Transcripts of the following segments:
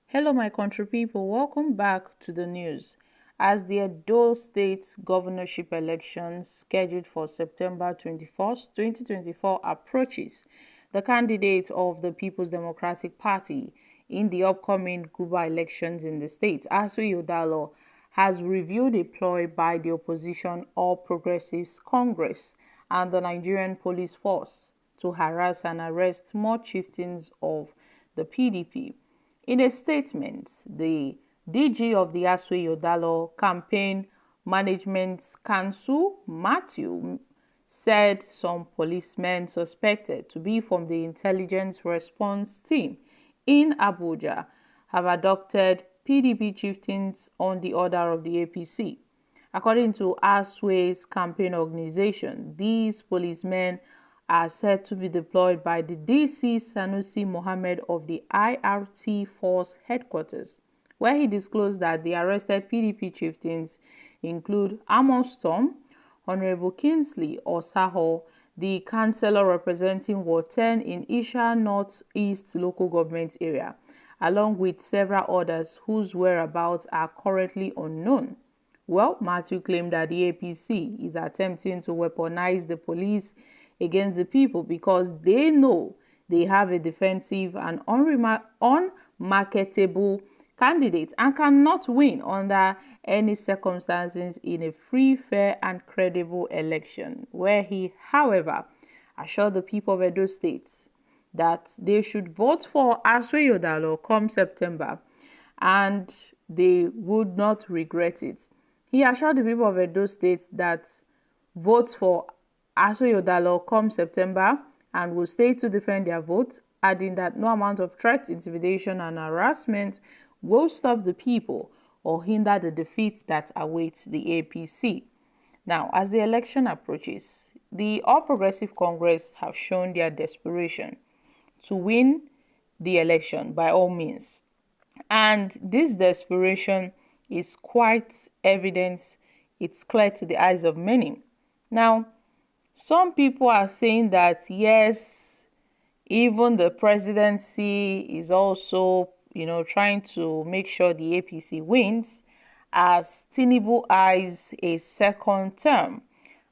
Hello, my country people. Welcome back to the news. As the Edo State governorship elections scheduled for September 21st, 2024 approaches, the candidate of the People's Democratic Party in the upcoming Guba elections in the state, Asue Ighodalo, has reviewed a ploy by the opposition All Progressives Congress and the Nigerian police force to harass and arrest more chieftains of the PDP. In a statement, the DG of the Asue Ighodalo Campaign Management Council, Matthew, said some policemen suspected to be from the intelligence response team in Abuja have abducted PDP chieftains on the order of the APC. According to Asue's campaign organization, these policemen are said to be deployed by the DC Sanusi Mohammed of the IRT Force headquarters, where he disclosed that the arrested PDP chieftains include Amos Storm, Honorable Kingsley Osaho, the councillor representing Ward 10 in Isha North-East local government area, along with several others whose whereabouts are currently unknown. Well, Matthew claimed that the APC is attempting to weaponize the police against the people because they know they have a defensive and unmarketable candidate and cannot win under any circumstances in a free, fair, and credible election, where he, however, assured the people of Edo State that they should vote for Asue Ighodalo come September and they would not regret it. He assured the people of Edo State that votes for Asue Ighodalo come September and will stay to defend their votes, adding that no amount of threat, intimidation, and harassment will stop the people or hinder the defeat that awaits the APC. Now, as the election approaches, the All Progressive Congress have shown their desperation to win the election by all means. And this desperation is quite evident. It's clear to the eyes of many. Now, some people are saying that, yes, even the presidency is also, trying to make sure the APC wins, as Tinubu eyes a second term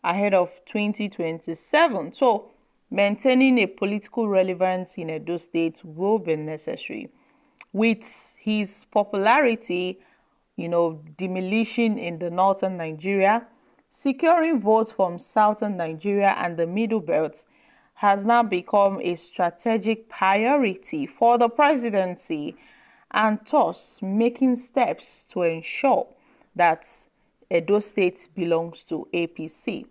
ahead of 2027. So, maintaining a political relevance in Edo State will be necessary. With his popularity, diminishing in the northern Nigeria, securing votes from southern Nigeria and the Middle Belt has now become a strategic priority for the presidency, and thus making steps to ensure that Edo State belongs to APC.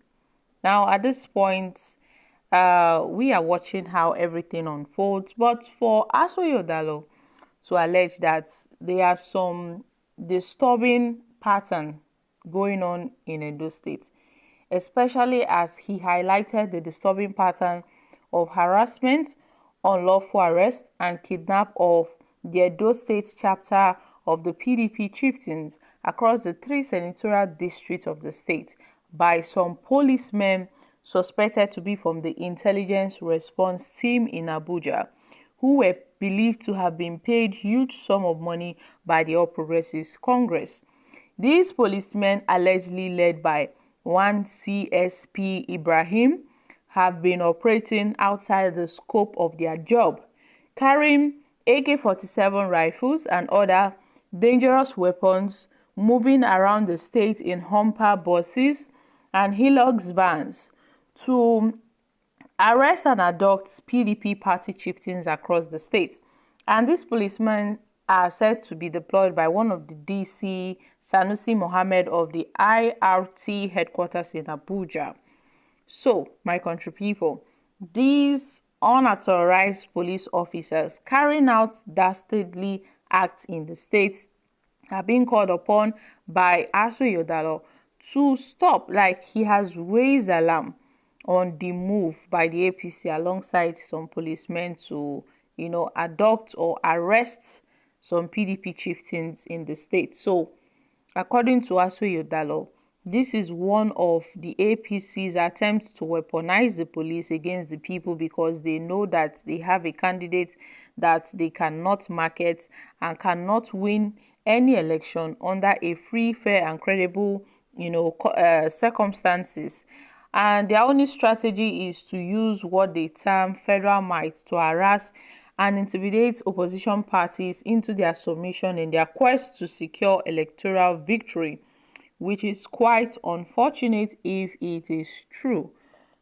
Now, at this point, we are watching how everything unfolds, but for Asue Ighodalo to allege that there are some disturbing pattern going on in Edo State, especially as he highlighted the disturbing pattern of harassment, unlawful arrest, and kidnap of the Edo State chapter of the PDP chieftains across the 3 senatorial districts of the state by some policemen suspected to be from the intelligence response team in Abuja, who were believed to have been paid huge sum of money by the All Progressives Congress. These policemen, allegedly led by one CSP Ibrahim, have been operating outside the scope of their job, carrying AK-47 rifles and other dangerous weapons, moving around the state in humper buses and Hilux vans to arrest and abduct PDP party chieftains across the state. And these policemen are said to be deployed by one of the DC Sanusi Mohammed of the IRT headquarters in Abuja. So, my country people, these unauthorized police officers carrying out dastardly acts in the states are being called upon by Asue Ighodalo to stop, like he has raised alarm on the move by the APC alongside some policemen to, abduct or arrest some PDP chieftains in the state. So, according to Asue Ighodalo, This is one of the APC's attempts to weaponize the police against the people, because they know that they have a candidate that they cannot market and cannot win any election under a free, fair and credible, circumstances. And their only strategy is to use what they term federal might to harass and intimidate opposition parties into their submission in their quest to secure electoral victory, which is quite unfortunate if it is true.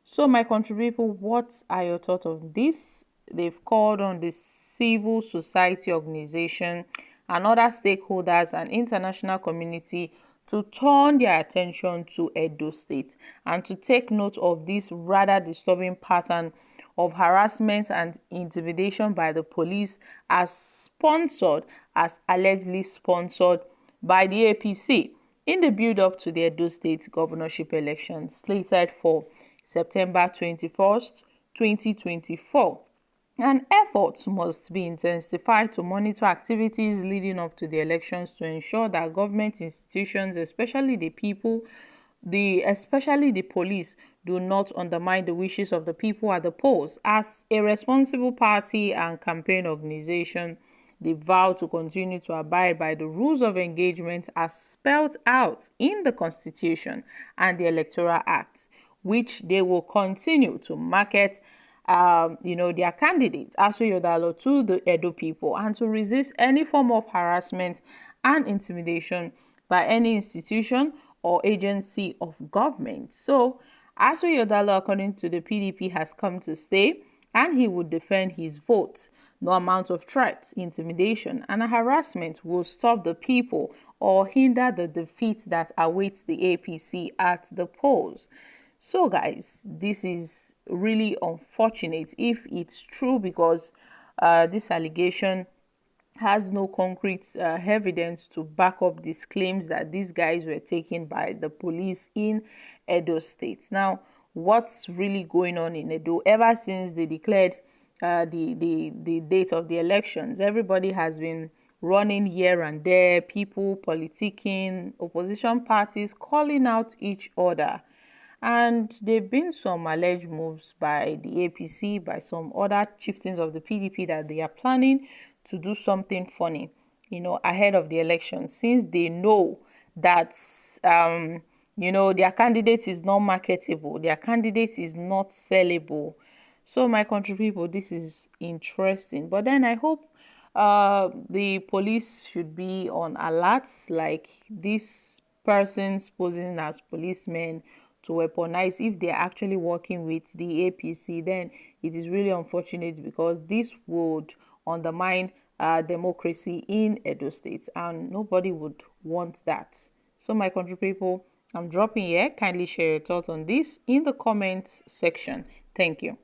So, my country people, what are your thoughts on this? They've called on the civil society organization and other stakeholders and international community to turn their attention to Edo State and to take note of this rather disturbing pattern of harassment and intimidation by the police, as allegedly sponsored by the APC in the build-up to the Edo State governorship election slated for September 21st, 2024. And efforts must be intensified to monitor activities leading up to the elections to ensure that government institutions, especially the people, especially the police, do not undermine the wishes of the people at the polls. As a responsible party and campaign organization, they vow to continue to abide by the rules of engagement as spelled out in the Constitution and the Electoral Act, which they will continue to market their candidate, Asue Ighodalo, to the Edo people, and to resist any form of harassment and intimidation by any institution or agency of government. So, Asue Ighodalo, according to the PDP, has come to stay, and he would defend his vote. No amount of threats, intimidation, and harassment will stop the people or hinder the defeat that awaits the APC at the polls. So guys, this is really unfortunate if it's true, because this allegation has no concrete evidence to back up these claims that these guys were taken by the police in Edo State. Now, what's really going on in Edo? Ever since they declared the date of the elections, everybody has been running here and there, people politicking, opposition parties calling out each other. And there have been some alleged moves by the APC, by some other chieftains of the PDP, that they are planning to do something funny, ahead of the election, since they know that, their candidate is not marketable, their candidate is not sellable. So, my country people, this is interesting. But then I hope the police should be on alert, like these persons posing as policemen to weaponize. If they're actually working with the APC, then it is really unfortunate, because this would undermine democracy in Edo State, and nobody would want that. So, my country people, I'm dropping here. Kindly share your thoughts on this in the comments section. Thank you.